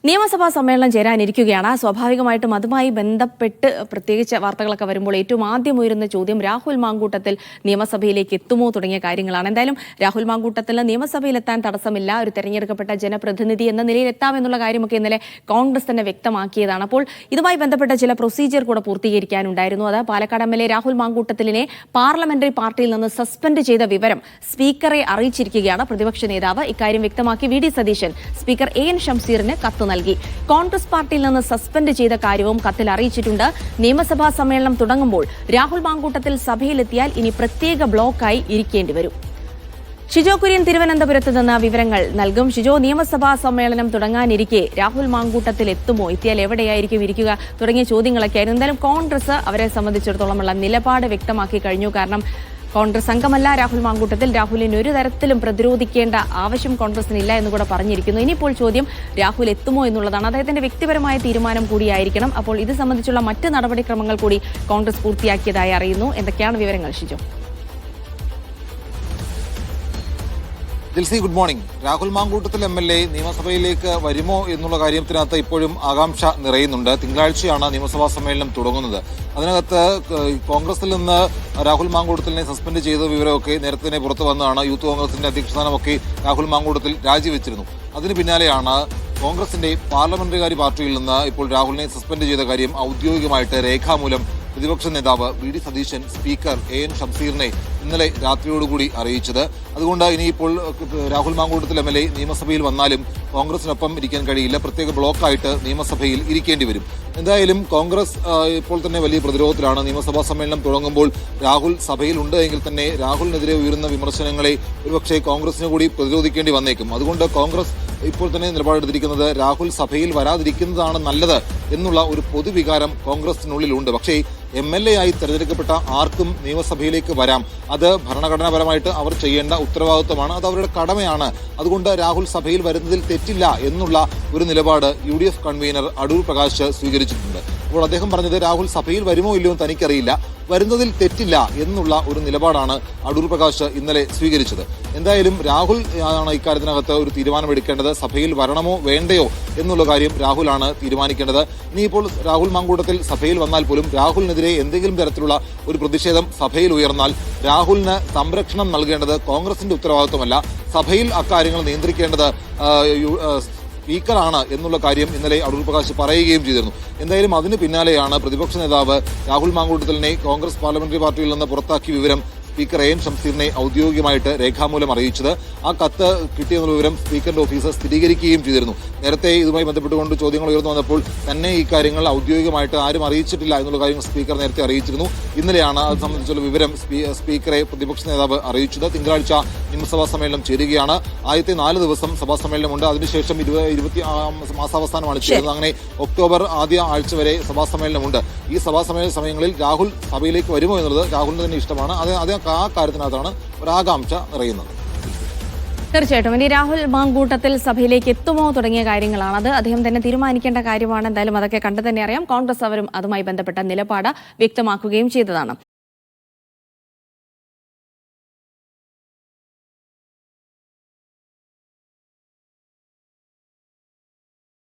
നിയമസഭാ സമ്മേളനം ചേരാനിരിക്കുകയാണ്. സ്വാഭാവികമായിട്ടും അതുമായി ബന്ധപ്പെട്ട് പ്രത്യേകിച്ച് വാർത്തകളൊക്കെ വരുമ്പോൾ ഏറ്റവും ആദ്യം ഉയരുന്ന ചോദ്യം രാഹുൽ മാങ്കൂട്ടത്തിൽ നിയമസഭയിലേക്ക് എത്തുമോ തുടങ്ങിയ കാര്യങ്ങളാണ്. എന്തായാലും രാഹുൽ മാങ്കൂട്ടത്തിന് നിയമസഭയിലെത്താൻ തടസ്സമില്ല, ഒരു തെരഞ്ഞെടുക്കപ്പെട്ട ജനപ്രതിനിധി എന്ന നിലയിൽ എത്താമെന്നുള്ള കാര്യമൊക്കെ ഇന്നലെ കോൺഗ്രസ് തന്നെ വ്യക്തമാക്കിയതാണ്. അപ്പോൾ ഇതുമായി ബന്ധപ്പെട്ട ചില പ്രൊസീജിയർ കൂടെ പൂർത്തീകരിക്കാനുണ്ടായിരുന്നു. അത് പാലക്കാട് MLA രാഹുൽ മാങ്കൂട്ടത്തിലിനെ പാർലമെന്ററി പാർട്ടിയിൽ നിന്ന് സസ്പെൻഡ് ചെയ്ത വിവരം സ്പീക്കറെ അറിയിച്ചിരിക്കുകയാണ് പ്രതിപക്ഷ നേതാവ്. ഇക്കാര്യം വ്യക്തമാക്കി VD സതീശൻ സ്പീക്കർ AN ഷംസീറിന് കത്ത് നൽകി. കോൺഗ്രസ് പാർട്ടിയിൽ നിന്ന് സസ്പെൻഡ് ചെയ്ത കാര്യവും കത്തിൽ അറിയിച്ചിട്ടുണ്ട്. നിയമസഭാ സമ്മേളനം തുടങ്ങുമ്പോൾ രാഹുൽ മാങ്കൂട്ടത്തിൽ സഭയിലെത്തിയാൽ ഇനി പ്രത്യേക ബ്ലോക്കായി ഇരിക്കേണ്ടി വരും. ഷിജോ കുര്യൻ തിരുവനന്തപുരത്ത് നിന്ന് വിവരങ്ങൾ നൽകും. ഷിജോ, നിയമസഭാ സമ്മേളനം തുടങ്ങാനിരിക്കെ രാഹുൽ മാങ്കൂട്ടത്തിൽ എത്തുമോ, എത്തിയാൽ എവിടെയായിരിക്കും ഇരിക്കുക തുടങ്ങിയ ചോദ്യങ്ങളൊക്കെ ആയിരുന്നു. എന്തായാലും കോൺഗ്രസ് അവരെ സംബന്ധിച്ചിടത്തോളമുള്ള നിലപാട് വ്യക്തമാക്കി കഴിഞ്ഞു. കാരണം കോൺഗ്രസ് അംഗമല്ല രാഹുൽ മാങ്കൂട്ടത്തിൽ, രാഹുലിന് ഒരു തരത്തിലും പ്രതിരോധിക്കേണ്ട ആവശ്യം കോൺഗ്രസിനില്ല എന്നുകൂടെ പറഞ്ഞിരിക്കുന്നു. ഇനിയിപ്പോൾ ചോദ്യം രാഹുൽ എത്തുമോ എന്നുള്ളതാണ്. അദ്ദേഹത്തിന്റെ വ്യക്തിപരമായ തീരുമാനം കൂടിയായിരിക്കണം. അപ്പോൾ ഇത് സംബന്ധിച്ചുള്ള മറ്റ് നടപടിക്രമങ്ങൾ കൂടി കോൺഗ്രസ് പൂർത്തിയാക്കിയതായി അറിയുന്നു. എന്തൊക്കെയാണ് വിവരങ്ങൾ Shijo? Jilsy, good morning. Rahul Mankootathil MLA നിയമസഭയിലേക്ക് വരുമോ എന്നുള്ള കാര്യത്തിനകത്ത് ഇപ്പോഴും ആകാംക്ഷ നിറയുന്നുണ്ട്. തിങ്കളാഴ്ചയാണ് നിയമസഭാ സമ്മേളനം തുടങ്ങുന്നത്. അതിനകത്ത് കോൺഗ്രസിൽ നിന്ന് രാഹുൽ മാങ്കൂട്ടത്തിലിനെ സസ്പെൻഡ് ചെയ്ത വിവരമൊക്കെ നേരത്തെ തന്നെ പുറത്തു വന്നതാണ്. യൂത്ത് കോൺഗ്രസിന്റെ അധ്യക്ഷസ്ഥാനമൊക്കെ രാഹുൽ മാങ്കൂട്ടത്തിൽ രാജിവെച്ചിരുന്നു. അതിന് പിന്നാലെയാണ് കോൺഗ്രസിന്റെ പാർലമെന്ററി പാർട്ടിയിൽ നിന്ന് ഇപ്പോൾ രാഹുലിനെ സസ്പെൻഡ് ചെയ്ത കാര്യം ഔദ്യോഗികമായിട്ട് രേഖാമൂലം പ്രതിപക്ഷ നേതാവ് VD സതീശൻ സ്പീക്കർ AN ഷംസീറിനെ ഇന്നലെ രാത്രിയോടുകൂടി അറിയിച്ചത്. അതുകൊണ്ട് ഇനിയിപ്പോൾ രാഹുൽ മാങ്കൂട്ടത്തിൽ MLA നിയമസഭയിൽ വന്നാലും കോൺഗ്രസിനൊപ്പം ഇരിക്കാൻ കഴിയില്ല, പ്രത്യേക ബ്ലോക്കായിട്ട് നിയമസഭയിൽ ഇരിക്കേണ്ടി വരും. എന്തായാലും കോൺഗ്രസ് ഇപ്പോൾ തന്നെ വലിയ പ്രതിരോധത്തിലാണ്. നിയമസഭാ സമ്മേളനം തുടങ്ങുമ്പോൾ രാഹുൽ സഭയിൽ ഉണ്ട് എങ്കിൽ തന്നെ രാഹുലിനെതിരെ ഉയരുന്ന വിമർശനങ്ങളെ ഒരുപക്ഷെ കോൺഗ്രസിന് കൂടി പ്രതിരോധിക്കേണ്ടി വന്നേക്കും. അതുകൊണ്ട് കോൺഗ്രസ് ഇപ്പോൾ തന്നെ നിലപാടെടുത്തിരിക്കുന്നത് രാഹുൽ സഭയിൽ വരാതിരിക്കുന്നതാണ് നല്ലത് എന്നുള്ള ഒരു പൊതുവികാരം കോൺഗ്രസിനുള്ളിലുണ്ട്. പക്ഷേ MLA ആയി തെരഞ്ഞെടുക്കപ്പെട്ട ആർക്കും നിയമസഭയിലേക്ക് വരാം. അത് ഭരണഘടനാപരമായിട്ട് അവർ ചെയ്യേണ്ട ഉത്തരവാദിത്വമാണ്, അത് അവരുടെ കടമയാണ്. അതുകൊണ്ട് രാഹുൽ സഭയിൽ വരുന്നതിൽ തെറ്റില്ല എന്നുള്ള ഒരു നിലപാട് UDF കൺവീനർ അടൂർ പ്രകാശ് സ്വീകരിച്ചിട്ടുണ്ട്. അപ്പോൾ അദ്ദേഹം പറഞ്ഞത് രാഹുൽ സഭയിൽ വരുമോ ഇല്ലയോ എന്ന് തനിക്കറിയില്ല, വരുന്നതിൽ തെറ്റില്ല എന്നുള്ള ഒരു നിലപാടാണ് അടൂർ പ്രകാശ് ഇന്നലെ സ്വീകരിച്ചത്. എന്തായാലും രാഹുൽ ആണ് ഇക്കാര്യത്തിനകത്ത് ഒരു തീരുമാനമെടുക്കേണ്ടത്. സഭയിൽ വരണമോ വേണ്ടയോ എന്നുള്ള കാര്യം രാഹുലാണ് തീരുമാനിക്കേണ്ടത്. ഇനിയിപ്പോൾ രാഹുൽ മാങ്കൂട്ടത്തിൽ സഭയിൽ വന്നാൽ പോലും രാഹുലിനെതിരെ എന്തെങ്കിലും തരത്തിലുള്ള ഒരു പ്രതിഷേധം സഭയിൽ ഉയർന്നാൽ രാഹുലിന് സംരക്ഷണം നൽകേണ്ടത് കോൺഗ്രസിന്റെ ഉത്തരവാദിത്വമല്ല, സഭയിൽ അക്കാര്യങ്ങൾ നിയന്ത്രിക്കേണ്ടത് സ്പീക്കറാണ് എന്നുള്ള കാര്യം ഇന്നലെ അടൂർ പ്രകാശ് പറയുകയും ചെയ്തിരുന്നു. എന്തായാലും അതിന് പിന്നാലെയാണ് പ്രതിപക്ഷ നേതാവ് രാഹുൽ മാങ്കൂട്ടത്തിലിനെ കോൺഗ്രസ് പാർലമെന്ററി പാർട്ടിയിൽ നിന്ന് പുറത്താക്കിയ വിവരം സ്പീക്കർ AN ഷംസീറിനെ ഔദ്യോഗികമായിട്ട് രേഖാമൂലം അറിയിച്ചത്. ആ കത്ത് കിട്ടിയെന്നുള്ള വിവരം സ്പീക്കറുടെ ഓഫീസ് സ്ഥിരീകരിക്കുകയും ചെയ്തിരുന്നു. നേരത്തെ ഇതുമായി ബന്ധപ്പെട്ടുകൊണ്ട് ചോദ്യങ്ങൾ ഉയർന്നു വന്നപ്പോൾ തന്നെ ഈ കാര്യങ്ങൾ ഔദ്യോഗികമായിട്ട് ആരും അറിയിച്ചിട്ടില്ല എന്നുള്ള കാര്യങ്ങൾ സ്പീക്കർ നേരത്തെ അറിയിച്ചിരുന്നു. ഇന്നലെയാണ് അത് സംബന്ധിച്ചുള്ള വിവരം സ്പീക്കറെ പ്രതിപക്ഷ നേതാവ് അറിയിച്ചത്. തിങ്കളാഴ്ച നിയമസഭാ സമ്മേളനം ചേരുകയാണ്. ആദ്യത്തെ 4 ദിവസം സഭാ സമ്മേളനമുണ്ട്. അതിനുശേഷം 20 മാസാവസാനമാണ് ചേരുന്നത്. അങ്ങനെ ഒക്ടോബർ ആദ്യ ആഴ്ച വരെ സഭാ സമ്മേളനമുണ്ട്. ഈ സഭാ സമ്മേളന സമയങ്ങളിൽ രാഹുൽ സഭയിലേക്ക് വരുമോ എന്നുള്ളത് രാഹുലിന് തന്നെ ഇഷ്ടമാണ്. ആ കാര്യത്തിനകത്താണ് ഒരാകാംക്ഷ നിറയുന്നത്. തീർച്ചയായിട്ടും ഇനി രാഹുൽ മാങ്കൂട്ടത്തിൽ സഭയിലേക്ക് എത്തുമോ തുടങ്ങിയ കാര്യങ്ങളാണ്. അത് അദ്ദേഹം തന്നെ തീരുമാനിക്കേണ്ട കാര്യമാണ്. എന്തായാലും അതൊക്കെ കണ്ടു തന്നെ അറിയാം. കോൺഗ്രസ് അവരും അതുമായി ബന്ധപ്പെട്ട നിലപാട് വ്യക്തമാക്കുകയും ചെയ്തതാണ്.